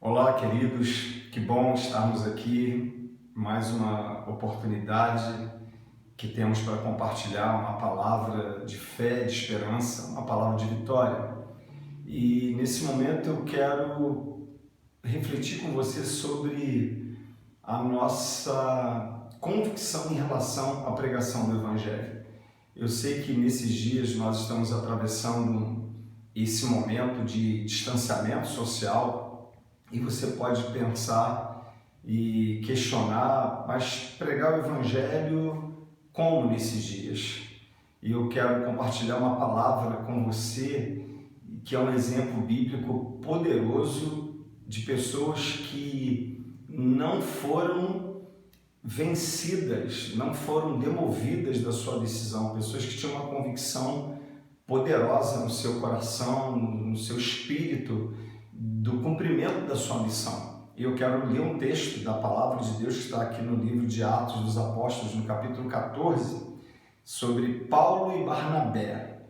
Olá, queridos, que bom estarmos aqui, mais uma oportunidade que temos para compartilhar uma palavra de fé, de esperança, uma palavra de vitória. E nesse momento eu quero refletir com você sobre a nossa convicção em relação à pregação do Evangelho. Eu sei que nesses dias nós estamos atravessando esse momento de distanciamento social. E você pode pensar e questionar, mas pregar o Evangelho como nesses dias? E eu quero compartilhar uma palavra com você que é um exemplo bíblico poderoso de pessoas que não foram vencidas, não foram demovidas da sua decisão, pessoas que tinham uma convicção poderosa no seu coração, no seu espírito, do cumprimento da sua missão. E eu quero ler um texto da palavra de Deus que está aqui no livro de Atos dos Apóstolos, no capítulo 14, sobre Paulo e Barnabé.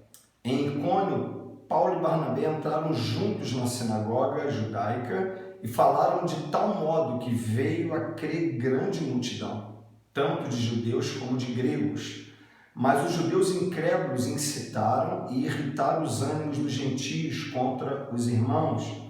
Em Icônio, Paulo e Barnabé entraram juntos na sinagoga judaica e falaram de tal modo que veio a crer grande multidão, tanto de judeus como de gregos. Mas os judeus incrédulos incitaram e irritaram os ânimos dos gentios contra os irmãos.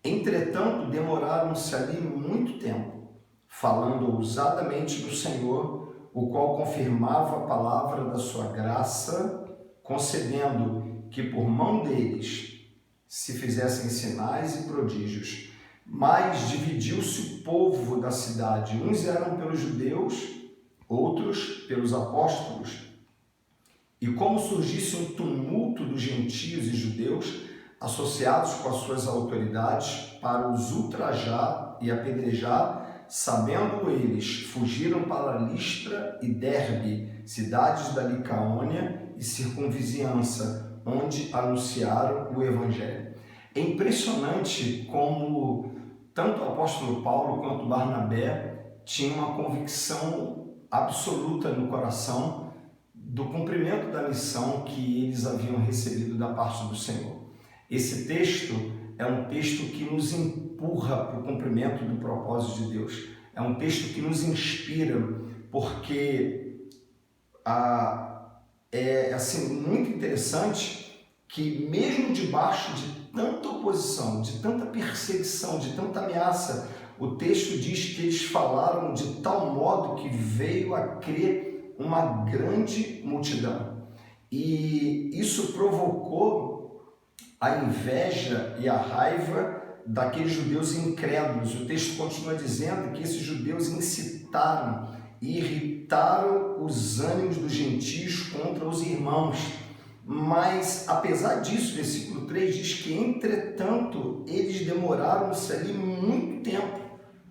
Entretanto, demoraram-se ali muito tempo, falando ousadamente do Senhor, o qual confirmava a palavra da sua graça, concedendo que por mão deles se fizessem sinais e prodígios. Mas dividiu-se o povo da cidade, uns eram pelos judeus, outros pelos apóstolos. E como surgisse um tumulto dos gentios e judeus, associados com as suas autoridades, para os ultrajar e apedrejar, sabendo eles, fugiram para Listra e Derbe, cidades da Licaônia e circunvizinhança, onde anunciaram o Evangelho. É impressionante como tanto o apóstolo Paulo quanto Barnabé tinham uma convicção absoluta no coração do cumprimento da missão que eles haviam recebido da parte do Senhor. Esse texto é um texto que nos empurra para o cumprimento do propósito de Deus. É um texto que nos inspira, porque é assim, muito interessante que mesmo debaixo de tanta oposição, de tanta perseguição, de tanta ameaça, o texto diz que eles falaram de tal modo que veio a crer uma grande multidão. E isso provocou a inveja e a raiva daqueles judeus incrédulos. O texto continua dizendo que esses judeus incitaram e irritaram os ânimos dos gentios contra os irmãos. Mas, apesar disso, versículo 3 diz que, entretanto, eles demoraram-se ali muito tempo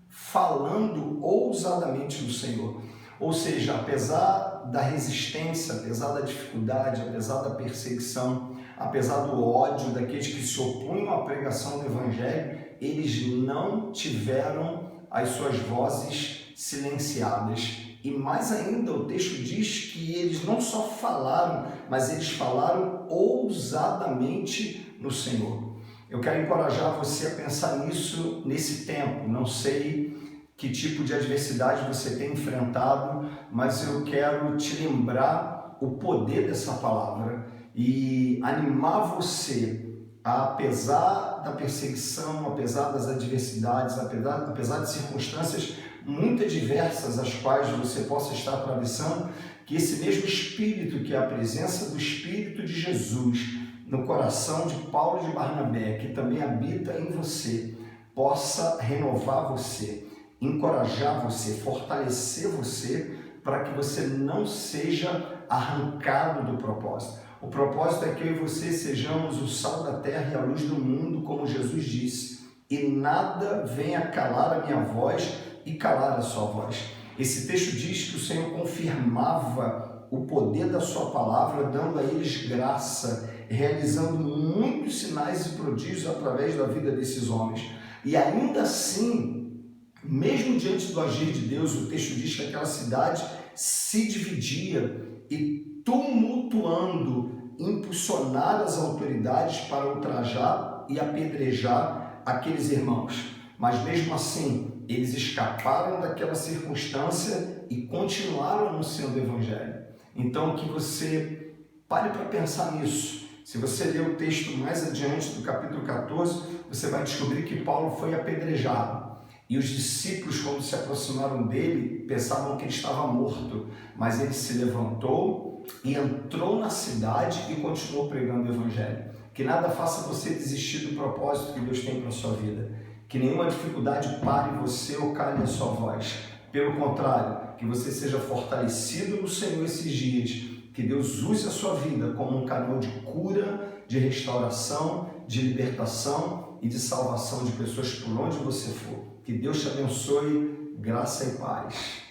falando ousadamente do Senhor. Ou seja, apesar da resistência, apesar da dificuldade, apesar da perseguição, apesar do ódio daqueles que se opunham à pregação do Evangelho, eles não tiveram as suas vozes silenciadas. E mais ainda, o texto diz que eles não só falaram, mas eles falaram ousadamente no Senhor. Eu quero encorajar você a pensar nisso nesse tempo. Não sei que tipo de adversidade você tem enfrentado, mas eu quero te lembrar o poder dessa palavra e animar você, apesar da perseguição, apesar das adversidades, apesar de circunstâncias muito diversas as quais você possa estar atravessando, que esse mesmo Espírito, que é a presença do Espírito de Jesus no coração de Paulo e de Barnabé, que também habita em você, possa renovar você, encorajar você, fortalecer você, para que você não seja arrancado do propósito. O propósito é que eu e você sejamos o sal da terra e a luz do mundo, como Jesus disse, e nada venha calar a minha voz e calar a sua voz. Esse texto diz que o Senhor confirmava o poder da sua palavra, dando a eles graça, realizando muitos sinais e prodígios através da vida desses homens. E ainda assim, mesmo diante do agir de Deus, o texto diz que aquela cidade se dividia e, tumultuando, impulsionaram as autoridades para ultrajar e apedrejar aqueles irmãos. mas mesmo assim eles escaparam daquela circunstância e continuaram anunciando o Evangelho. Então que você pare para pensar nisso. Se você ler o texto mais adiante do capítulo 14, você vai descobrir que Paulo foi apedrejado. E os discípulos, quando se aproximaram dele, pensavam que ele estava morto, mas ele se levantou e entrou na cidade e continuou pregando o Evangelho. Que nada faça você desistir do propósito que Deus tem para a sua vida. Que nenhuma dificuldade pare você ou cale a sua voz. Pelo contrário, que você seja fortalecido no Senhor esses dias. Que Deus use a sua vida como um canal de cura, de restauração, de libertação e de salvação de pessoas por onde você for. Que Deus te abençoe, graça e paz.